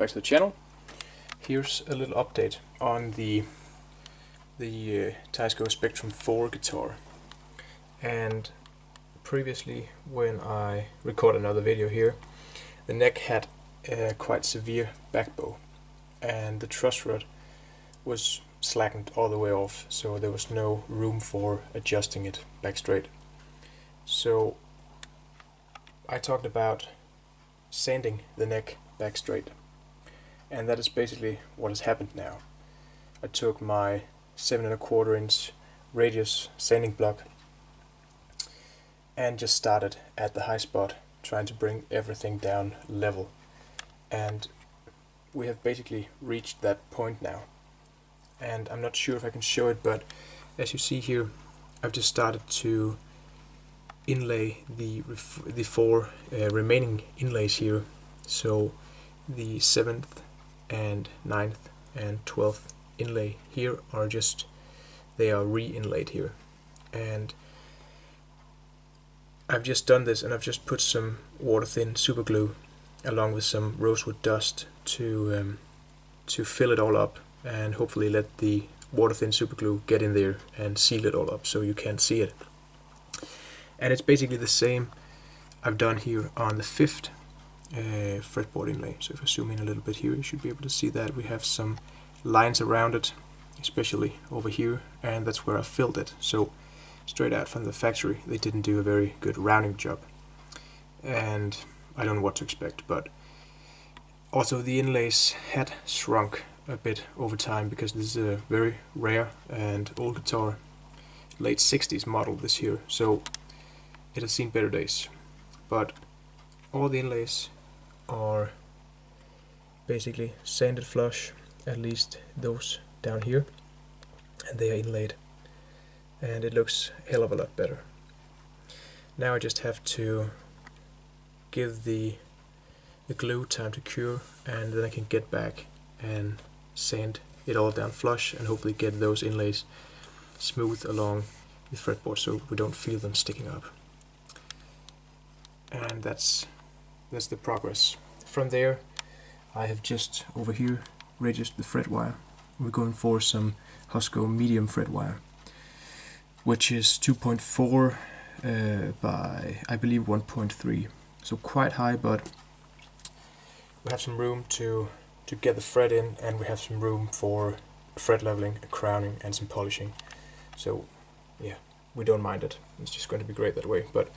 back to the channel. Here's a little update on the Teisco Spectrum 4 guitar. And previously, when I recorded another video here, the neck had a quite severe back bow, and the truss rod was slackened all the way off, so there was no room for adjusting it back straight. So I talked about sanding the neck back straight, and that is basically what has happened now. I took my 7¼ inch radius sanding block and just started at the high spot, trying to bring everything down level, and we have basically reached that point now. And I'm not sure if I can show it, but as you see here, I've just started to inlay the 4 remaining inlays here. So the 7th and 9th and 12th inlay here are just, they are re-inlaid here. And I've just done this, and I've just put some water thin super glue along with some rosewood dust to fill it all up, and hopefully let the water thin super glue get in there and seal it all up so you can't see it. And it's basically the same I've done here on the 5th fretboard inlay. So if I zoom in a little bit here, you should be able to see that we have some lines around it, especially over here, and that's where I filled it. So straight out from the factory, they didn't do a very good rounding job, and I don't know what to expect. But also the inlays had shrunk a bit over time, because this is a very rare and old guitar, late 60s model this year, so it has seen better days. But all the inlays are basically sanded flush, at least those down here, and they are inlaid, and it looks a hell of a lot better. Now I just have to give the glue time to cure, and then I can get back and sand it all down flush and hopefully get those inlays smooth along the fretboard so we don't feel them sticking up. And that's the progress. From there, I have just over here registered the fret wire. We're going for some Husco medium fret wire, which is 2.4 by I believe 1.3, so quite high, but we have some room to get the fret in, and we have some room for fret leveling, crowning, and some polishing. So yeah, we don't mind it. It's just going to be great that way. But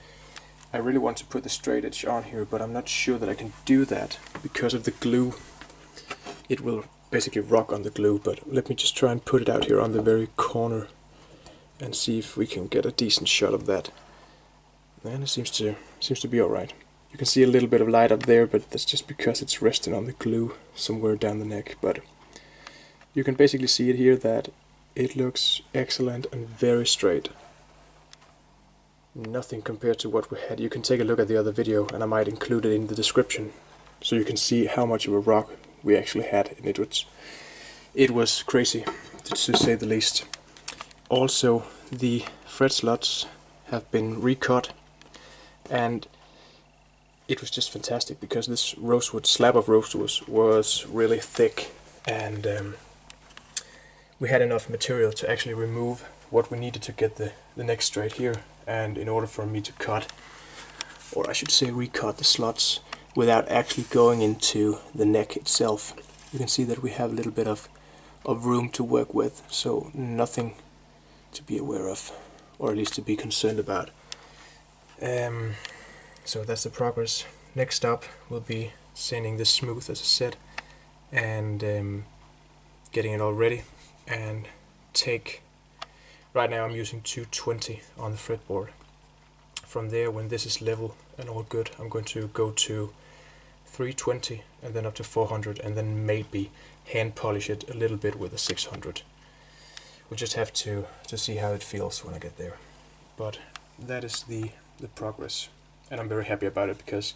I really want to put the straight edge on here, but I'm not sure that I can do that because of the glue. It will basically rock on the glue, but let me just try and put it out here on the very corner and see if we can get a decent shot of that. And it seems to be alright. You can see a little bit of light up there, but that's just because it's resting on the glue somewhere down the neck. But you can basically see it here that it looks excellent and very straight. Nothing compared to what we had. You can take a look at the other video, and I might include it in the description, so you can see how much of a rock we actually had, and it was crazy, to say the least. Also, the fret slots have been recut, and it was just fantastic because this slab of rosewood was really thick, and we had enough material to actually remove what we needed to get the neck straight here. And in order for me to cut, or I should say recut, the slots without actually going into the neck itself, you can see that we have a little bit of room to work with, so nothing to be aware of, or at least to be concerned about. So that's the progress. Next up will be sanding this smooth, as I said, and getting it all ready. And right now I'm using 220 on the fretboard. From there, when this is level and all good, I'm going to go to 320 and then up to 400, and then maybe hand polish it a little bit with a 600. We'll just have to see how it feels when I get there. But that is the progress, and I'm very happy about it because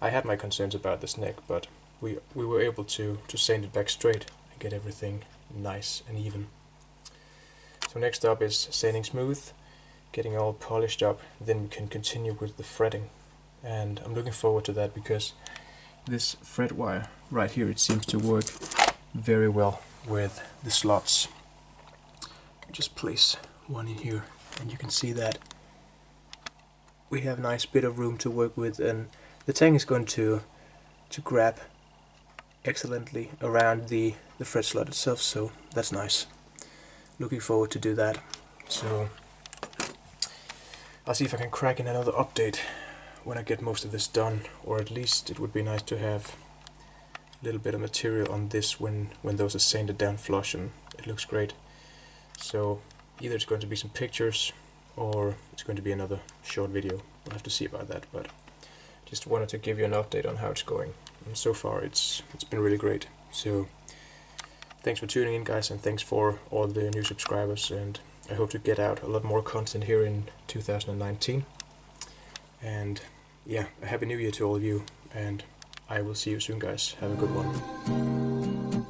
I had my concerns about this neck, but we were able to sand it back straight and get everything nice and even. So next up is sanding smooth, getting all polished up, then we can continue with the fretting. And I'm looking forward to that because this fret wire right here, it seems to work very well with the slots. Just place one in here and you can see that we have a nice bit of room to work with, and the tang is going to grab excellently around the fret slot itself, so that's nice. Looking forward to do that. So I'll see if I can crack in another update when I get most of this done, or at least it would be nice to have a little bit of material on this when those are sanded down flush, and it looks great. So either it's going to be some pictures or it's going to be another short video. We'll have to see about that, but just wanted to give you an update on how it's going. And so far it's been really great. So thanks for tuning in, guys, and thanks for all the new subscribers, and I hope to get out a lot more content here in 2019. And yeah, a happy new year to all of you, and I will see you soon, guys. Have a good one.